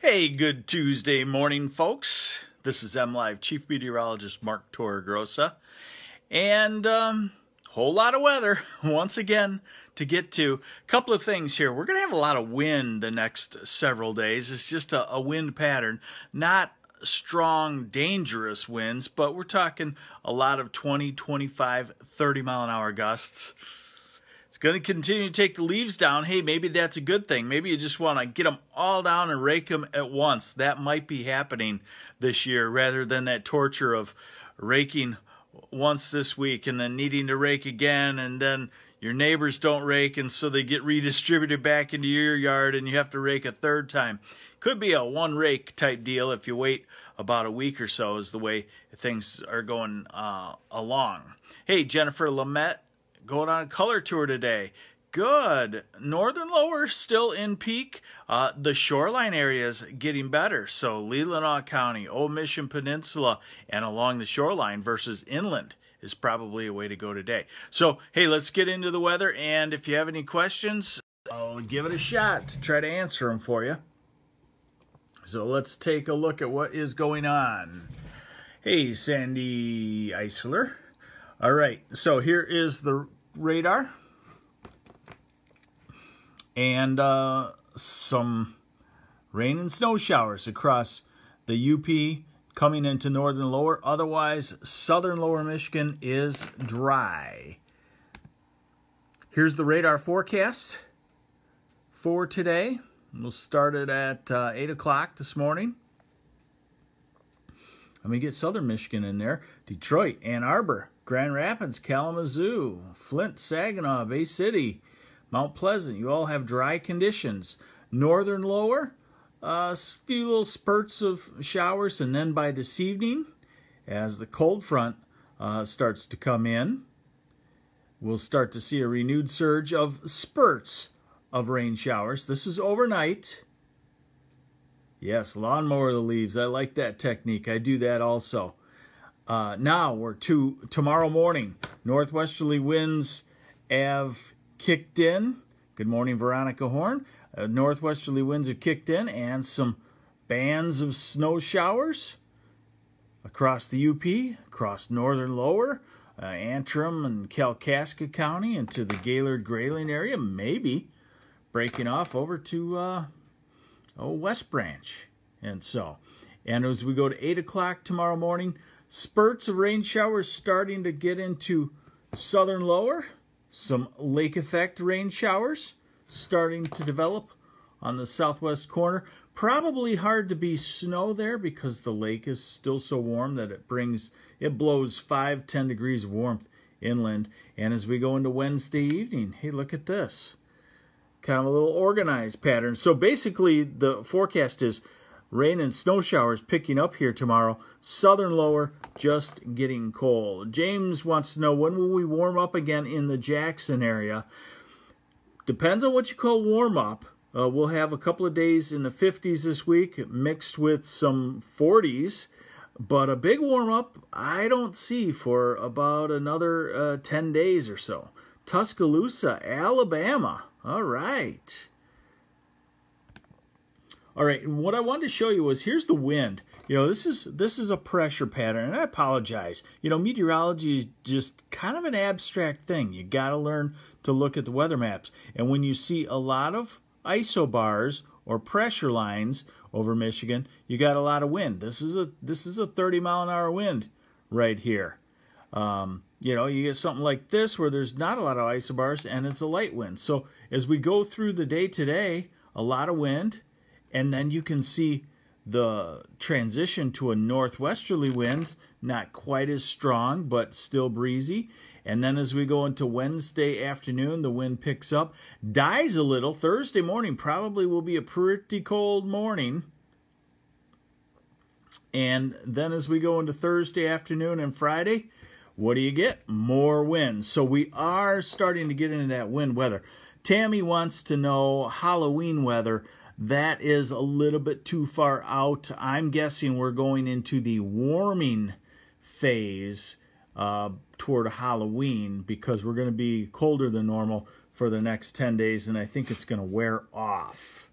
Hey, good Tuesday morning, folks. This is MLive Chief Meteorologist Mark Torregrossa, and whole lot of weather once again to get to. A couple of things here. We're going to have a lot of wind the next several days. It's just a wind pattern, not strong, dangerous winds, but we're talking a lot of 20, 25, 30-mile-an-hour gusts. It's going to continue to take the leaves down. Hey, maybe that's a good thing. Maybe you just want to get them all down and rake them at once. That might be happening this year rather than that torture of raking once this week and then needing to rake again, and then your neighbors don't rake and so they get redistributed back into your yard and you have to rake a third time. Could be a one rake type deal if you wait about a week or so is the way things are going along. Hey, Jennifer Lamette, going on a color tour today. Good. Northern lower still in peak. The shoreline area is getting better. So Leelanau County, Old Mission Peninsula, and along the shoreline versus inland is probably a way to go today. So, hey, let's get into the weather. And if you have any questions, I'll give it a shot to try to answer them for you. So let's take a look at what is going on. Hey, Sandy Eisler. All right, so here is the radar and some rain and snow showers across the UP coming into northern lower. Otherwise, southern lower Michigan is dry. Here's the radar forecast for today. We'll start it at 8 o'clock this morning. Let me get southern Michigan in there. Detroit, Ann Arbor, Grand Rapids, Kalamazoo, Flint, Saginaw, Bay City, Mount Pleasant. You all have dry conditions. Northern lower, a few little spurts of showers, and then by this evening, as the cold front starts to come in, we'll start to see a renewed surge of spurts of rain showers. This is overnight. Yes, lawnmower the leaves. I like that technique. I do that also. Now we're to tomorrow morning. Northwesterly winds have kicked in. Good morning, Veronica Horn. Northwesterly winds have kicked in and some bands of snow showers across the UP, across northern lower, Antrim and Kalkaska County into the Gaylord-Grayling area, maybe breaking off over to West Branch. And as we go to 8 o'clock tomorrow morning, spurts of rain showers starting to get into southern lower. Some lake effect rain showers starting to develop on the southwest corner. Probably hard to be snow there because the lake is still so warm that it blows 5-10 degrees of warmth inland. And as we go into Wednesday evening, hey, look at this. Kind of a little organized pattern. So basically the forecast is rain and snow showers picking up here tomorrow. Southern lower just getting cold. James wants to know, when will we warm up again in the Jackson area? Depends on what you call warm up. We'll have a couple of days in the 50s this week mixed with some 40s. But a big warm up I don't see for about another 10 days or so. Tuscaloosa, Alabama. All right. All right, and what I wanted to show you was, here's the wind. You know, this is a pressure pattern, and I apologize. You know, meteorology is just kind of an abstract thing. You got to learn to look at the weather maps. And when you see a lot of isobars or pressure lines over Michigan, you got a lot of wind. This is a 30-mile-an-hour wind right here. You know, you get something like this where there's not a lot of isobars and it's a light wind. So as we go through the day today, a lot of wind, and then you can see the transition to a northwesterly wind, not quite as strong, but still breezy. And then as we go into Wednesday afternoon, the wind picks up, dies a little. Thursday morning probably will be a pretty cold morning. And then as we go into Thursday afternoon and Friday, what do you get? More wind. So we are starting to get into that wind weather. Tammy wants to know Halloween weather. That is a little bit too far out. I'm guessing we're going into the warming phase toward Halloween because we're going to be colder than normal for the next 10 days, and I think it's going to wear off.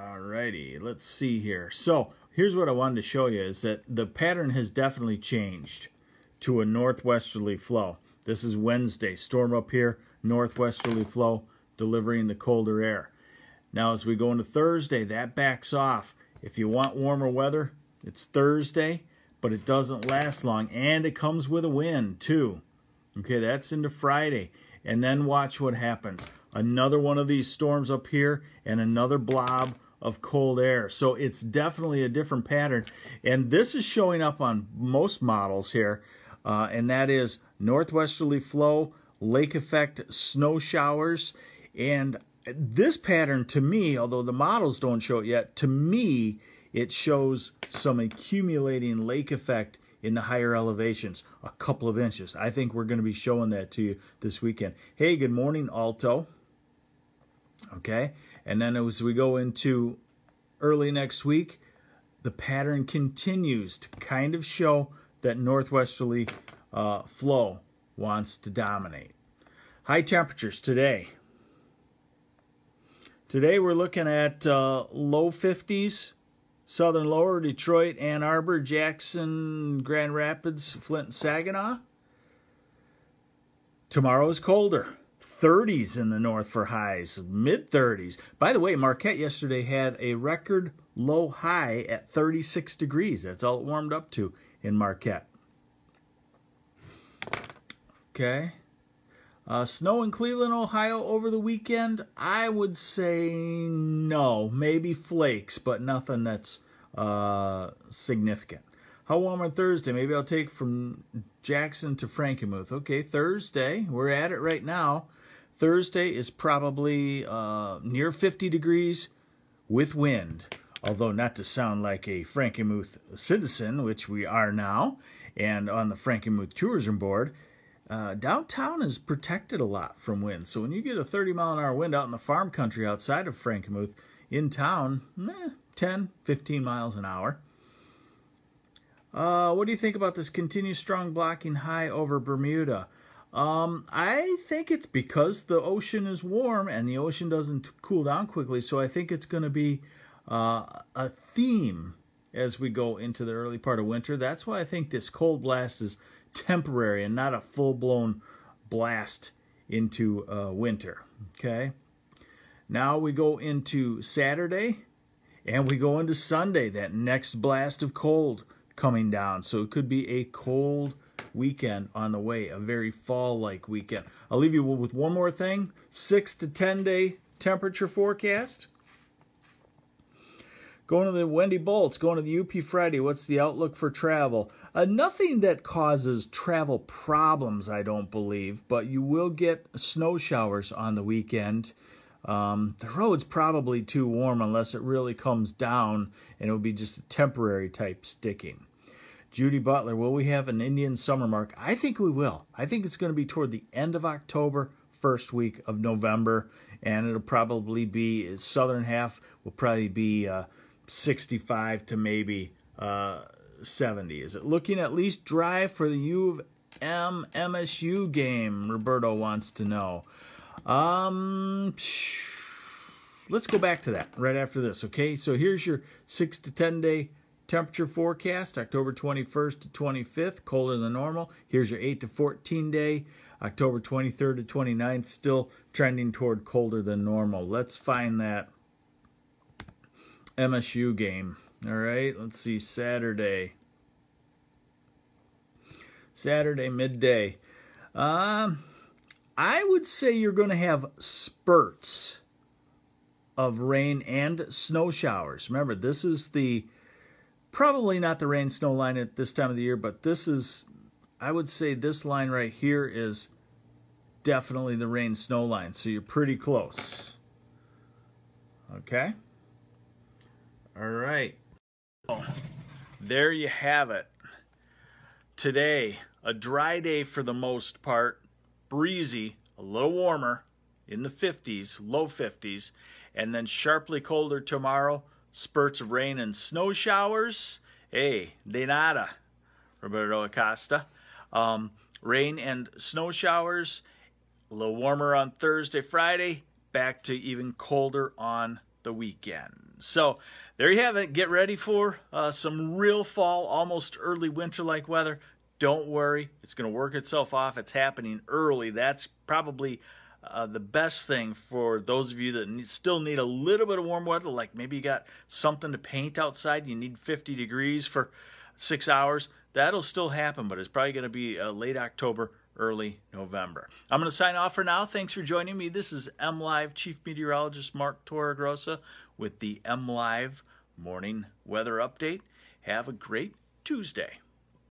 Alrighty, let's see here. So here's what I wanted to show you is that the pattern has definitely changed to a northwesterly flow. This is Wednesday, storm up here, northwesterly flow, delivering the colder air. Now as we go into Thursday, that backs off. If you want warmer weather, it's Thursday, but it doesn't last long, and it comes with a wind too. Okay, that's into Friday, and then watch what happens. Another one of these storms up here, and another blob of cold air. So it's definitely a different pattern, and this is showing up on most models here, and that is northwesterly flow, lake effect, snow showers, and this pattern to me, although the models don't show it yet, to me it shows some accumulating lake effect in the higher elevations, a couple of inches. I think we're going to be showing that to you this weekend. Hey, good morning, Alto. Okay, and then as we go into early next week, the pattern continues to kind of show that northwesterly flow wants to dominate. High temperatures today. Today we're looking at low 50s, southern lower, Detroit, Ann Arbor, Jackson, Grand Rapids, Flint, and Saginaw. Tomorrow is colder. 30s in the north for highs, mid-30s. By the way, Marquette yesterday had a record low high at 36 degrees. That's all it warmed up to in Marquette. Okay. Snow in Cleveland, Ohio over the weekend? I would say no. Maybe flakes, but nothing that's significant. How warm on Thursday? Maybe I'll take from Jackson to Frankenmuth. Okay, Thursday. We're at it right now. Thursday is probably near 50 degrees with wind. Although not to sound like a Frankenmuth citizen, which we are now, and on the Frankenmuth Tourism Board, downtown is protected a lot from wind. So when you get a 30-mile-an-hour wind out in the farm country outside of Frankenmuth, in town, 10, 15 miles an hour. What do you think about this continued strong blocking high over Bermuda? I think it's because the ocean is warm and the ocean doesn't cool down quickly, so I think it's going to be a theme as we go into the early part of winter. That's why I think this cold blast is temporary and not a full-blown blast into winter. Okay. Now we go into Saturday and we go into Sunday, that next blast of cold coming down. So it could be a cold weekend on the way, a very fall-like weekend. I'll leave you with one more thing. 6 to 10 day temperature forecast. Going to the Wendy Bolts, going to the UP Friday. What's the outlook for travel? Nothing that causes travel problems, I don't believe, but you will get snow showers on the weekend. The road's probably too warm unless it really comes down, and it'll be just a temporary type sticking. Judy Butler, will we have an Indian summer mark? I think we will. I think it's going to be toward the end of October, first week of November, and it'll probably be, southern half will probably be 65 to maybe 70. Is it looking at least dry for the U of M MSU game? Roberto wants to know. Let's go back to that right after this, okay? So here's your 6 to 10 day temperature forecast, October 21st to 25th, colder than normal. Here's your 8 to 14 day, October 23rd to 29th, still trending toward colder than normal. Let's find that MSU game. All right, let's see, Saturday midday. I would say you're going to have spurts of rain and snow showers. Remember, this is the probably not the rain snow line at this time of the year, but this is, I would say this line right here is definitely the rain snow line. So you're pretty close. Okay. All right. Oh, there you have it. Today, a dry day for the most part, breezy, a little warmer in the 50s, low 50s, and then sharply colder tomorrow. Spurts of rain and snow showers. Hey, de nada, Roberto Acosta. Rain and snow showers. A little warmer on Thursday, Friday. Back to even colder on the weekend. So there you have it. Get ready for some real fall, almost early winter-like weather. Don't worry. It's going to work itself off. It's happening early. That's probably the best thing for those of you that still need a little bit of warm weather, like maybe you got something to paint outside, you need 50 degrees for 6 hours. That'll still happen, but it's probably going to be late October, early November. I'm going to sign off for now. Thanks for joining me. This is MLive Chief Meteorologist Mark Torregrossa with the MLive Morning Weather Update. Have a great Tuesday.